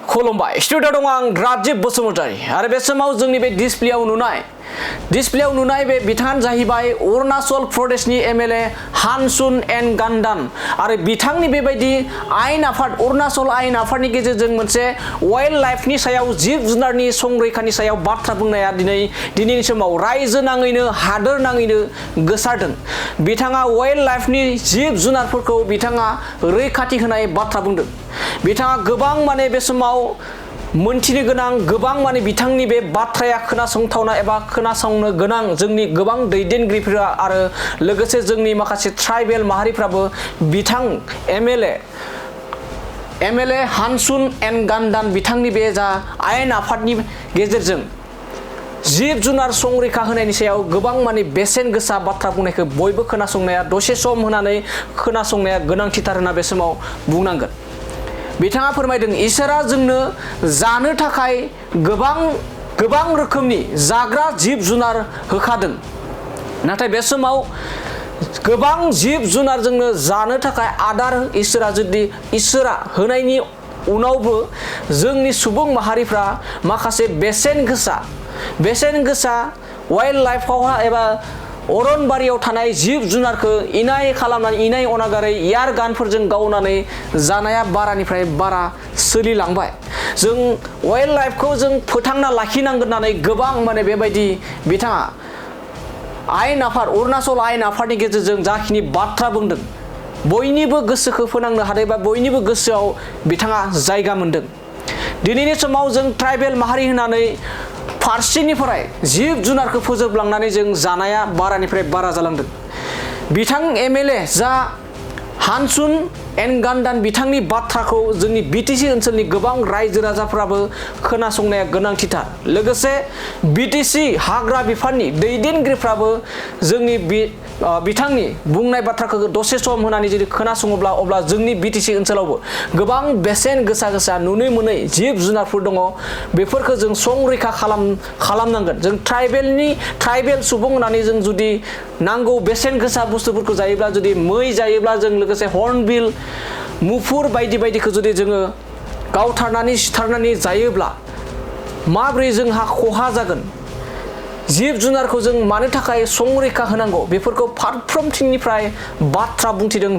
खुलुमबाय स्टुडिअ दं आं राजिब बसुमतारी आरो बे समाव जोंनि बे डिसप्लेआव नुनाय बे बिथाङानो जाहैबाय अरुणाचल प्रदेशनि एमएलए हानसुन एन गान्दान आरो बिथांनि बेबायदि आयेन आफाद अरुणाचल आयेन आफादनि गेजेरजों मोनसे वाइल्ड लाइफनि सायाव जिब जुनारनि संरैखानि सायाव बाथ्रा बुंनाया दिनैनि समाव रायजो नाङैनो हादोर नाङैनो गोसारदों। बिथाङा वाइल्ड लाइफनि जिब जुनारफोरखौ बिथाङा रैखाथि होनाय बाथ्रा बुंदों। बिथाङा गोबां माने बे समाव मोनथिनो गोनां गोबां माने बिथांनि बे बाथ्राया खोनासंथावना एबा खोनासंनो गोनां जोंनि गोबां दैदेनगिरिफोरा आरो लोगोसे जोंनि माखासे ट्राइबेल माहारिफ्राबो बिथां एमएलए हानसुन एन गान्दान बिथांनि बे जा आयेन आफादनि गेजेरजों जिब जुनार संरैखा होनायनि सायाव गोबां माने बेसेन गोसा बाथ्रा बुंनायखौ बयबो खोनासंनाया दसे सम होनानै खोनासंनाया गोनांथिथार होनना बे समाव बुंनांगोन। बिथाङा फोरमायदों इसोरा जोंनो जानो थाखाय गोबां रोखोमनि जाग्रा जिब जुनार होखादों, नाथाय बे समाव गोबां जिब जुनार जोंनो जानो थाखाय आदार इसोरा होनायनि उनावबो जोंनि सुबुं माहारिफ्रा माखासे बेसेन गोसा वाइल्ड लाइफआवहा एबा अरनबारियाव थानाय जिब जुनारखौ इनाय अनागारै एयार गानफोरजों गावनानै जानाया बारानिफ्राय बारा सोलिलांबाय। जों वाइल्ड लाइफखौ जों फोथांना लाखिनांगोन होननानै गोबां माने बेबायदि बिथाङा अरुणाचल आयेन आफादनि गेजेरजों जाखिनि बाथ्रा बुंदों बयनिबो गोसोखौ फोनांनो हादों बा बयनिबो गोसोआव बिथाङा जायगा मोनदों। दिनैनि समाव जों ट्राइबेल माहारि होननानै फारसेनिफ्राय जिब जुनारखौ फोजोबलांनानै जों जानाया बारानिफ्राय बारा जालांदों। बिथां एमएलए जा हानसुन एन गान्दान बिथांनि बाथ्राखौ जोंनि बिटिसि ओनसोलनि गोबां रायजो राजाफ्राबो खोनासंनाया गोनांथिथार। लोगोसे बिटिसि हाग्रा बिफाननि दैदेनगिरिफ्राबो जोंनि बिथांनि बुंनाय बाथ्राखौ दसे सम होनानै जुदि खोनासङोब्ला अब्ला जोंनि बिटिसि ओनसोलावबो गोबां बेसेन गोसा नुनो मोनै जिब जुनारफोर दङ, बेफोरखौ जों संरैखा खालामनांगोन। जों ट्राइबेल सुबुं होननानै जों जुदि नांगौ बेसेन गोसा बुस्थुफोरखौ जायोब्ला जुदि मै जायोब्ला जों लोगोसे हर्नबिल मुफुर बायदिखौ जुदि जोङो गावथारनानै सिथारनानै जायोब्ला माब्रै जोंहा खहा जागोन। जिब जुनारखौ जों मानो थाखाय संरैखा होनांगौ बेफोरखौ फारफ्रोमथिंनिफ्राय बाथ्रा बुंथिदों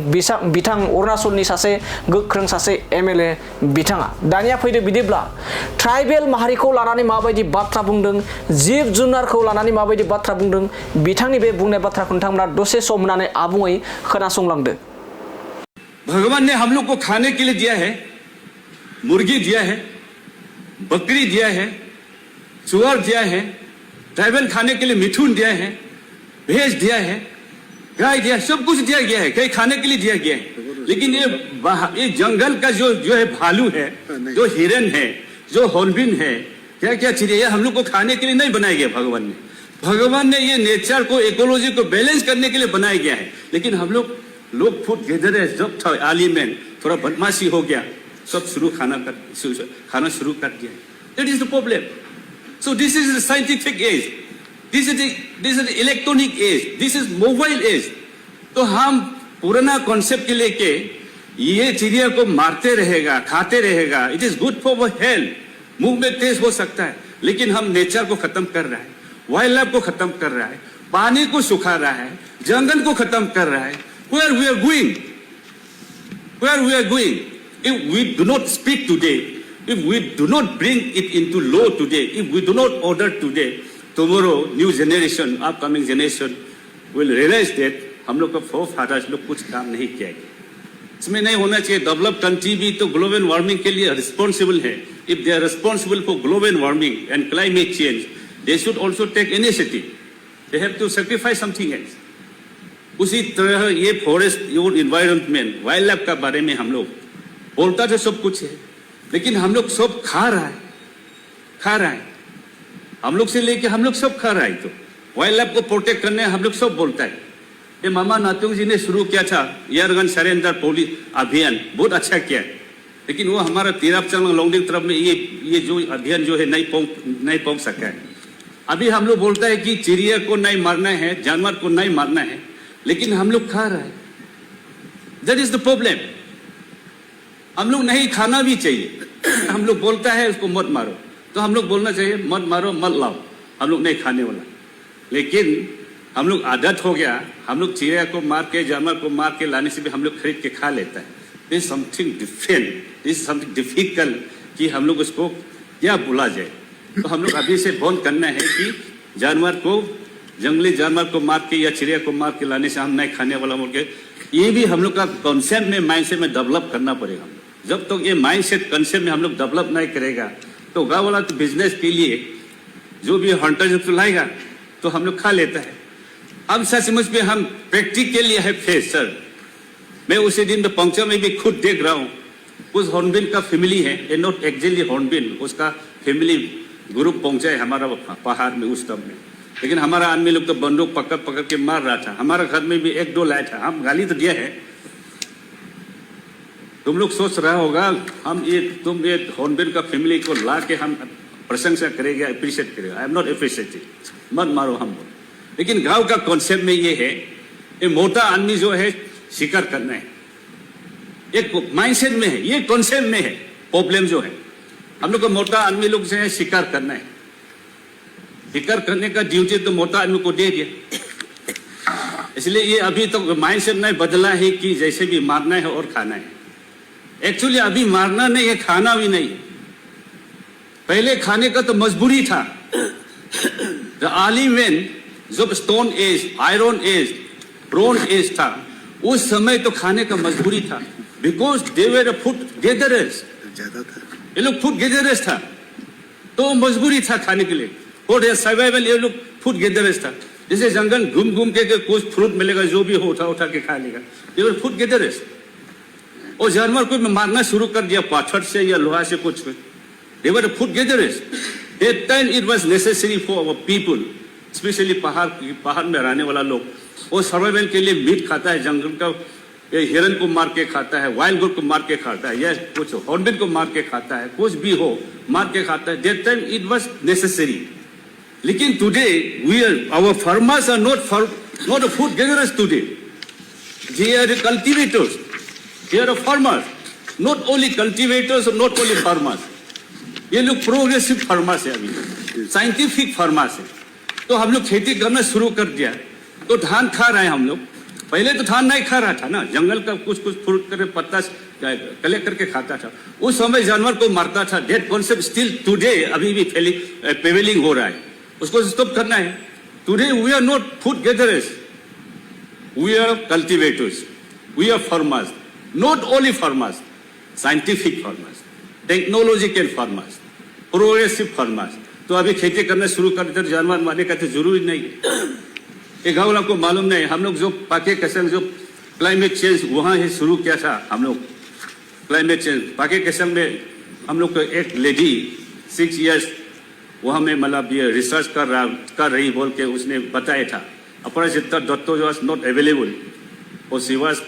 बिथां अरुणाचलनि सासे गोख्रों सासे एमएलए बिथाङा। दानिया फैदो बिदिब्ला ट्राइबेल माहारिखौ लानानै माबायदि बाथ्रा बुंदों, जिब जुनारखौ लानानै माबायदि बाथ्रा बुंदों, बिथांनि बे बुंनाय बाथ्राखौ नोंथांमोना दसे सम होनानै आबुङै खोनासंलांदो। भगवान ने हम लोग को खाने के लिए दिया है, मुर्गी दिया है, बकरी दिया है, सुअर दिया है, ट्राइबल खाने के लिए मिथुन दिया है, भैंस दिया है, गाय दिया, सब कुछ दिया गया है, कई खाने के लिए दिया गया है। लेकिन ये जंगल का जो है भालू है, जो हिरन है, जो हॉर्नबिल है, क्या चिड़िया हम लोग को खाने के लिए नहीं बनाया गया। भगवान ने ये नेचर को इकोलॉजी को बैलेंस करने के लिए बनाया गया है। लेकिन हम लोग फूड गैदर है, जब था आर्लिमेंट थोड़ा बदमाशी हो गया, सब खाना शुरू कर दिया। That is the problem. So this is the scientific age, this is the electronic age, this is mobile age। तो हम पुराना कॉन्सेप्ट के लेके ये चिड़िया को मारते रहेगा, खाते रहेगा, it is good for health, movement तेज हो सकता है, लेकिन हम नेचर को खत्म कर रहा है, वाइल्ड लाइफ को खत्म कर रहा है, पानी को सुखा रहा है, जंगल को खत्म कर रहा है। Where we are going? If we do not speak today, if we do not bring it into law today, if we do not order today, tomorrow new generation, upcoming generation will realize that हम लोग का forefathers लोग कुछ काम नहीं किया है। इसमें नहीं होना चाहिए। डेवलप कंट्री भी तो ग्लोबल वार्मिंग के लिए रिस्पॉन्सिबल है। If they are responsible for global warming and climate change, they should also take initiative. They have to sacrifice something else. उसी तरह ये फॉरेस्ट, ये इन्वायरमेंट, वाइल्ड लाइफ का बारे में हम लोग बोलता तो सब कुछ है, लेकिन हम लोग सब खा रहा है। हम लोग से लेके हम लोग सब खा रहा है। तो वाइल्ड लाइफ को प्रोटेक्ट करने हम लोग सब बोलता है। ये मामा नातुंग जी ने शुरू किया था एयरगन सरेंडर पुलिस अभियान, बहुत अच्छा किया है। लेकिन वो हमारा तिरपचंग लॉन्गडिंग तरफ में ये जो अभियान जो है नहीं पहुंच सका है। अभी हम लोग बोलता है कि चिड़िया को नहीं मारना है, जानवर को नहीं मारना है, लेकिन हम लोग खा रहा है। That is the problem. हम लोग नहीं खाना भी चाहिए। हम लोग बोलता है उसको मत मारो, तो हम लोग बोलना चाहिए मत मारो मत लाओ, हम लोग नहीं खाने वाला। लेकिन हम लोग आदत हो गया, हम लोग चिड़िया को मार के जानवर को मार के लाने से भी हम लोग खरीद के खा लेता है। This something different, this something difficult कि हम लोग उसको क्या बोला जाए। तो हम लोग अभी से बंद करना है कि जानवर को, जंगली जानवर को मार के या चिड़िया को मार के लाने से हम नहीं खाने वाला बोल के, ये भी हम लोग का कॉन्सेप्ट में माइंडसेट में डेवलप करना पड़ेगा। जब तक ये माइंडसेट कॉन्सेप्ट में हम लोग डेवलप नहीं करेगा तो गाँव वाला तो बिजनेस के लिए जो भी हंटर जब लाएगा तो हम लोग खा लेता है। अब सचमुच में हम प्रैक्टिकली है फेस सर, मैं उसी दिन तो पंक्चर में भी खुद देख रहा हूँ, उस हॉर्नबिल का फैमिली है, नॉट एक्जेक्टली हॉर्नबिल, उसका फैमिली ग्रुप पहुंचा है हमारा पहाड़ में उस तब में। लेकिन हमारा आदमी लोग तो बंदूक पकड़ पकड़ के मार रहा था। हमारा घर में भी एक दो लाया था, हम गाली तो दिया है। तुम लोग सोच रहा होगा हम तुम ये हॉर्नबिल का फैमिली को ला के हम प्रशंसा करेंगे, अप्रिशिएट करेंगे। आई एम नॉट अप्रिशिएटिंग, मत मारो हम बोल। लेकिन गांव का कॉन्सेप्ट में ये है, ये मोटा आदमी जो है शिकार करना है, एक माइंडसेट में है, ये कॉन्सेप्ट में है प्रॉब्लम जो है। हम लोग को मोटा आदमी लोग जो है शिकार करना है, शिकार करने का ड्यूटी तो मोटा आदमी को दे दिया। इसलिए ये अभी तक तो माइंडसेट नहीं बदला है कि जैसे भी मारना है और खाना है। एक्चुअली अभी मारना नहीं है, खाना भी नहीं। पहले खाने का तो मजबूरी था। द अर्ली मैन, जब stone age, iron age, bronze age था, उस समय तो खाने का मजबूरी था। बिकॉज दे वर फूड गेदरर्स, ये लोग फूड गेदरर्स था, तो मजबूरी था खाने के लिए। और सर्वाइवल ये लोग फूड गेदरर्स था। जैसे जंगल घूम घूम के कुछ फ्रूट मिलेगा, जो भी हो उठा उठा के खा लेगा, ये वर फूड गेदरर्स। और जानवर को मारना शुरू कर दिया पत्थर से या लोहा से कुछ। They were the food gatherers. That time it was necessary for our people, especially पहाड़ में रहने वाला लोग, वो सर्वाइवल के लिए मीट खाता है, जंगल का हिरन को मार के खाता है, वाइल्ड गोट को मार के खाता है, या कुछ हॉर्नबिल को मार के खाता है, कुछ भी हो मार के खाता है। That time it was necessary. लेकिन today our farmers are not the food gatherers today. They are the cultivators. They are the farmers. Not only cultivators or not only farmers. ये लोग प्रोग्रेसिव फार्मर्स है, अभी scientific farmers है। तो हम लोग खेती करना शुरू कर दिया, तो धान खा रहे हैं हम लोग। पहले तो धान नहीं खा रहा था ना, जंगल का कुछ कुछ फ्रूट करके पत्ता कलेक्ट करके खाता था। उस समय जानवर को मारता था। दैट कॉन्सेप्ट स्टिल टुडे अभी भी प्रेवेलिंग हो रहा है, उसको स्टॉप करना है। Today we are not food gatherers, we are cultivators, we are farmers. Not only farmers, scientific farmers, technological farmers, progressive farmers. तो अभी खेती करना शुरू कर देते, जानवर मारने का तो जरूरी नहीं है। ये गाँव वालों को मालूम नहीं। हम लोग जो पाके कसम जो क्लाइमेट चेंज वहाँ ही शुरू किया था, हम लोग क्लाइमेट चेंज पाके कसम में हम लोग को एक लेडी 6 years वहाँ में मतलब ये रिसर्च कर रही बोल के उसने बताया था। अपराजिता दत्तो जो वाज नॉट अवेलेबल, और she was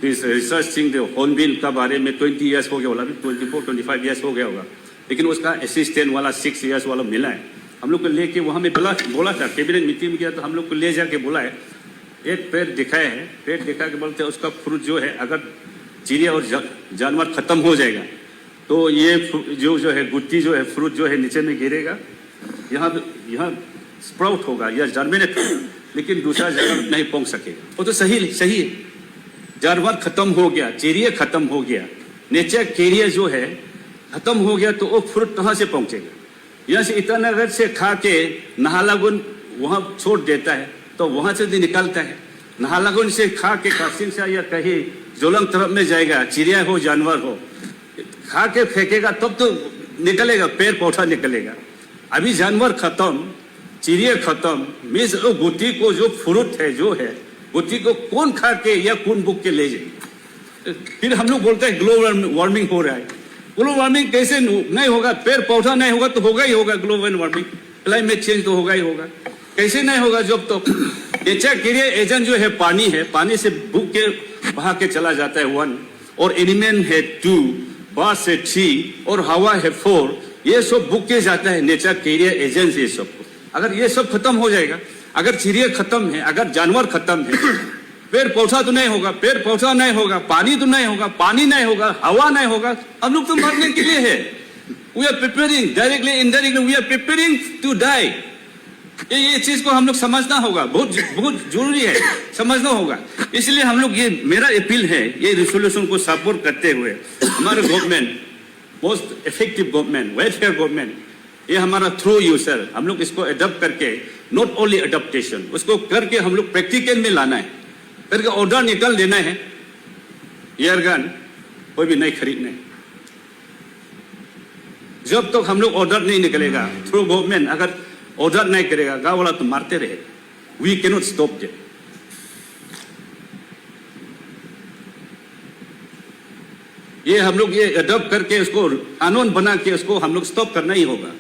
researching the hornbill का बारे में 20 years हो गया होगा, 24-25 years हो गया होगा। लेकिन उसका असिस्टेंट वाला 6 years वाला मिला है। हम लोग को लेके वहाँ में बोला था, कैबिनेट मीटिंग में गया तो हम लोग को ले जाके बोला है, एक पेड़ दिखाया है, पेड़ दिखा के बोलते हैं उसका फ्रूट जो है अगर चिड़िया और जानवर खत्म हो जाएगा तो ये जो है गुत्ती जो है फ्रूट जो है नीचे में गिरेगा, यहाँ स्प्राउट होगा या जर्मिनेट, लेकिन दूसरा जगह नहीं पहुँच सकेगा। वो तो सही है। जानवर खत्म हो गया, चिड़िया खत्म हो गया, नेचर कैरियर जो है खत्म हो गया, तो वो फ्रूट कहाँ से पहुंचेगा? यहाँ से ईटानगर से खा के नाहरलगुन वहाँ छोड़ देता है, तो वहाँ से भी निकलता है। नाहरलगुन से खा के कासिम से या कहीं जोलंग तरफ में जाएगा, चिड़िया हो जानवर हो, खा के फेंकेगा तब तो निकलेगा, पेड़ पौधा निकलेगा। अभी जानवर खत्म, चिड़िया खत्म, मीन्स गुत्ती को जो फ्रूट है जो है गुत्ती को कौन खा के या कौन बुक के ले जाए? फिर हम लोग बोलते हैं ग्लोबल वार्मिंग हो रहा है। ग्लोबल वार्मिंग कैसे नहीं होगा? पेड़ पौधा नहीं होगा तो होगा ही होगा ग्लोबल वार्मिंग, क्लाइमेट चेंज तो होगा ही होगा। कैसे नहीं होगा? जब तो नेचर के एजेंट जो है पानी से बुक के बहा के चला जाता है 1, और एनिमल है 2, बास से 3 और हवा है 4, ये सब बुक के जाता है नेचर के एजेंट। ये सब अगर ये सब खत्म हो जाएगा, अगर चिड़िया खत्म है, अगर जानवर खत्म है, पेड़ पौधा तो नहीं होगा, पेड़ पौधा नहीं होगा, पानी तो नहीं होगा, पानी नहीं होगा, हवा नहीं होगा, हम लोग तो मरने के लिए है। We are preparing directly indirectly, we are preparing to die. ये चीज को हम लोग समझना होगा, बहुत बहुत जरूरी है, समझना होगा। इसलिए हम लोग, ये मेरा अपील है, ये रिजोल्यूशन को सपोर्ट करते हुए हमारे government, most effective government, welfare government, ये हमारा थ्रू यू सर, हम लोग इसको अडॉप्ट करके, नॉट ओनली अडॉप्टेशन, उसको करके हम लोग प्रैक्टिकल में लाना है, करके ऑर्डर निकल देना है। एयर गन कोई भी नहीं खरीदना है। जब तक हम लोग ऑर्डर नहीं निकलेगा, थ्रू गवर्नमेंट अगर ऑर्डर नहीं करेगा, गांव वाला तो मारते रहेगा। We cannot stop them. ये हम लोग ये अडॉप्ट करके उसको कानून बना के उसको हम लोग स्टॉप करना ही होगा।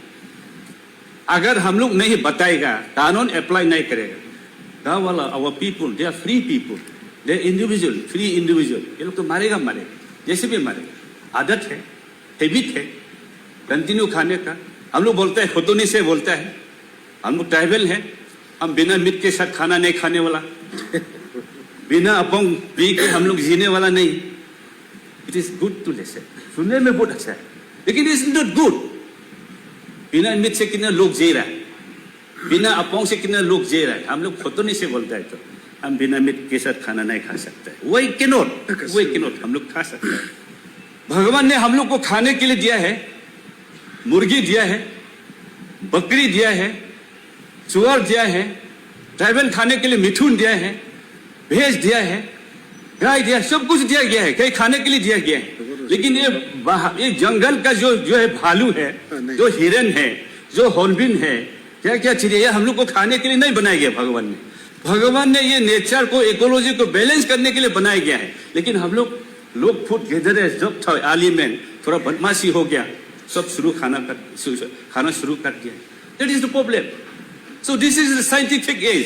अगर हम लोग नहीं बताएगा, कानून अप्लाई नहीं करेगा, गांव वाला, our people, they are free people, they are individual, free individual, ये लोग तो मारेगा जैसे भी मारेगा। आदत है, हैबिट है कंटिन्यू खाने का। हम लोग बोलते हैं, खुदोनी से बोलता है, हम लोग ट्राइबल हैं, हम बिना मीट के साथ खाना नहीं खाने वाला, बिना अपंग पी के हम लोग जीने वाला नहीं। It is good to listen, सुनने में बहुत अच्छा है, लेकिन इट इज नॉट गुड। बिना मीट से कितने लोग जी रहा है, बिना अपंग से कितने लोग जी रहा है। हम लोग खुदोनी से बोलता है तो हम बिना मीट के साथ खाना नहीं खा सकते। वही कैनोट हम लोग खा सकते हैं। भगवान ने हम लोग को खाने के लिए दिया है, मुर्गी दिया है, बकरी दिया है, सुअर दिया है, ट्राइबल खाने के लिए मिठून दिया है, भैंस दिया है, गाय दिया, सब कुछ दिया गया है, कहीं खाने के लिए दिया गया है। लेकिन ये जंगल का जो है भालू है, जो हिरन है, जो हॉर्नबिल है, क्या क्या चीजें, ये हम लोग को खाने के लिए नहीं बनाया गया भगवान ने। भगवान ने ये नेचर को, इकोलॉजी को बैलेंस करने के लिए बनाया गया है। लेकिन हम लोग फूड गैदर है, जब था आली में थोड़ा बदमाशी हो गया, सब खाना शुरू कर दिया। That is the problem. So this is the scientific age,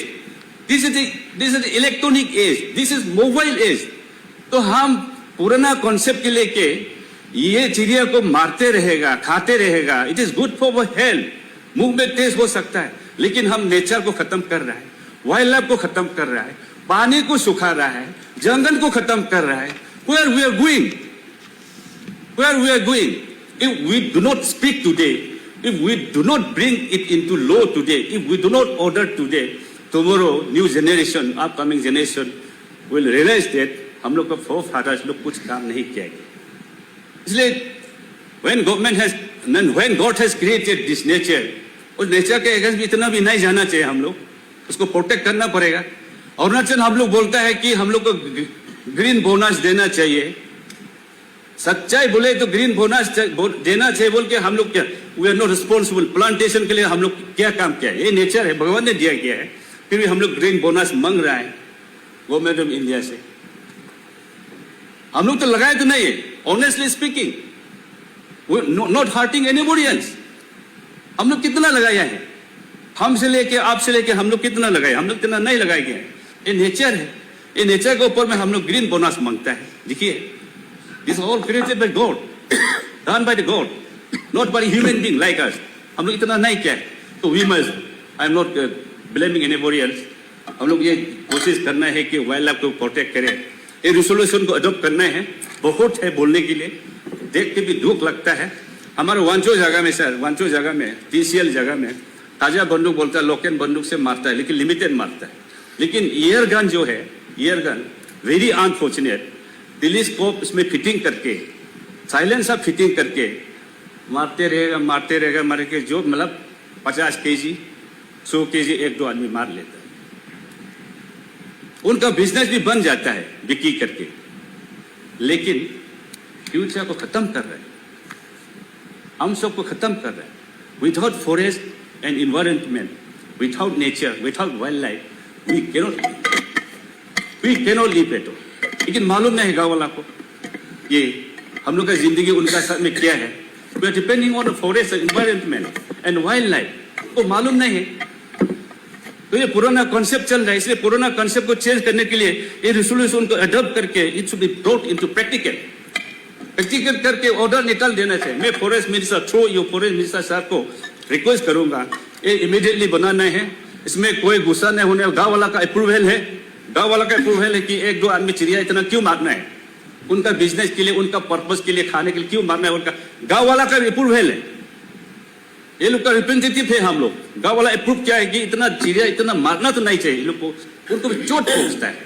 this is the electronic age, this is mobile age. तो हम पुराना कॉन्सेप्ट के लेके ये चिड़िया को मारते रहेगा, खाते रहेगा। It is good for health, मुंह में टेस्ट हो सकता है, लेकिन हम नेचर को खत्म कर रहा है, वाइल्ड लाइफ को खत्म कर रहा है, पानी को सुखा रहा है, जंगल को खत्म कर रहा है। Where we are going? Where we are going? If we do not speak today, if we do not bring it into law today, if we do not order today, tomorrow new generation, upcoming generation will realize that हम लोग का forefathers लोग कुछ काम नहीं किया गया। इसलिए when God has created this nature, उस नेचर के अगेंस्ट भी इतना भी नहीं जाना चाहिए। हम लोग उसको प्रोटेक्ट करना पड़ेगा। अरुणाचल हम लोग बोलता है कि हम लोग को ग्रीन बोनस देना चाहिए। सच्चाई बोले तो ग्रीन बोनस देना चाहिए बोल के हम लोग क्या, we are not responsible. Plantation के लिए हम लोग क्या काम किया है? ये नेचर है, भगवान ने दिया गया है, फिर भी हम लोग ग्रीन बोनस मांग रहा है गवर्नमेंट ऑफ इंडिया से। हम लोग तो लगाए तो नहीं है, honestly speaking, not hurting anybody else. हम लोग कितना लगाया है? हमसे लेके आपसे लेके हम लोग कितना लगाए? हम लोग इतना नहीं लगाए गए। ये नेचर है, ये नेचर के ऊपर में हम लोग ग्रीन बोनस मांगता है। देखिए, this all created by God, done by the God, not by human being like us. हम लोग इतना नहीं किया है, तो we must, I am not blaming anybody else. हम लोग ये कोशिश करना है कि वाइल्ड लाइफ को प्रोटेक्ट करें। ये रिजोल्यूशन को अडॉप्ट करना है, बहुत है बोलने के लिए, देख के भी दुख लगता है। हमारे वांचो जगह में सर, वांचो जगह में, TCL जगह में ताजा बंदूक बोलता है, लोकेन बंदूक से मारता है, लेकिन लिमिटेड मारता है। लेकिन एयर गन जो है, air gun very unfortunate, telescope इसमें फिटिंग करके, साइलेंसर फिटिंग करके मारते रहेगा मार के, जो मतलब 50 kg 100 kg 1-2 आदमी मार लेता है। उनका बिजनेस भी बन जाता है बिक्री करके, लेकिन फ्यूचर को खत्म कर रहे हैं, हम सबको खत्म कर रहे हैं। Without forest and environment, without nature, without wildlife, we cannot live at all. लेकिन मालूम नहीं है गाँव वाला को, ये हम लोग का जिंदगी उनका साथ में क्या है। We are depending on the forest, environment and wildlife, को मालूम नहीं है। तो ये पुराना कॉन्सेप्ट चल रहा है, इसलिए पुराना कॉन्सेप्ट को चेंज करने के लिए ये रिजोल्यूशन को अडॉप्ट करके it should be brought into practical करके ऑर्डर निकाल देना चाहिए। मैं forest minister through you forest minister साहब को रिक्वेस्ट करूंगा, ये इमीडिएटली बनाना है। इसमें कोई गुस्सा नहीं होने, गांव वाला का अप्रूवल है, गांव वाला का अप्रूवल है कि एक दो आदमी चिड़िया इतना क्यों मारना है, उनका बिजनेस के लिए, उनका पर्पस के लिए, खाने के लिए क्यों मारना है, उनका गांव वाला का अप्रूवल है। ये लोग का रिप्रेजेंटेटिव है हम लोग। गांव वाला अप्रूव क्या है कि इतना चिड़िया इतना मारना तो नहीं चाहिए, लोग को उनको भी चोट पहुंचता है,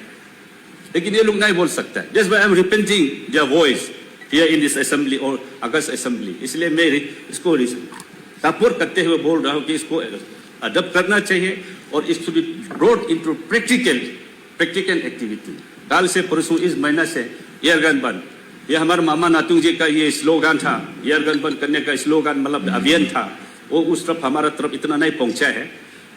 लेकिन ये लोग नहीं बोल सकता है। Just I am repenting their voice here in this assembly और अगस्त असेंबली। इसलिए मैं इसको सपोर्ट करते हुए बोल रहा हूं कि इसको अडॉप्ट करना चाहिए और it should be brought into practical activity. काल से परसों इस महीना से एयरगन बंद, ये हमारे मामा नातुंग जी का ये स्लोगन था, एयरगन बंद करने का स्लोगन मतलब अभियान था। वो उस तरफ हमारा तरफ इतना नहीं पहुंचा है,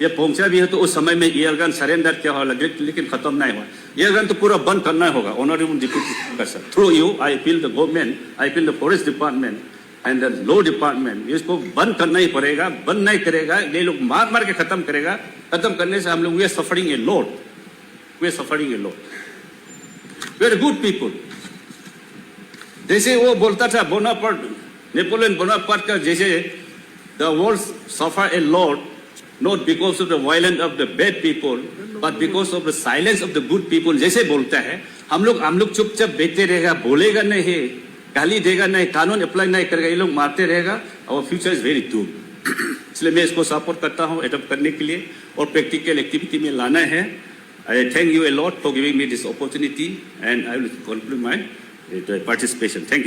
ये पहुंचा भी है तो उस समय में एयरगन सरेंडर क्या हुआ लेकिन खत्म नहीं हुआ। एयरगन तो पूरा बंद करना होगा। Honourable deputy sir, through you I appeal the government, I appeal the forest department and the law department, इसको बंद करना ही पड़ेगा। बंद नहीं करेगा ये लोग मार मार के खत्म करेगा। खत्म करने से हम लोग we are suffering a lot, we are suffering a lot. We are good people. जैसे वो बोलता था बोनापार्ट, नेपोलियन बोनापार्ट का, जैसे the world suffer a lot not because of the violence of the bad people but because of the silence of the good people, जैसे बोलता है। हम लोग चुपचाप बैठते रहेगा, बोलेगा नहीं, गाली देगा नहीं, कानून अप्लाई नहीं करेगा, ये लोग मारते रहेगा। और फ्यूचर इज वेरी डूम। इसलिए मैं इसको सपोर्ट करता हूँ एडॉप्ट करने के लिए और प्रैक्टिकल एक्टिविटी में लाना है। आई thank you a lot for giving me this opportunity and I will conclude my participation. Thank you.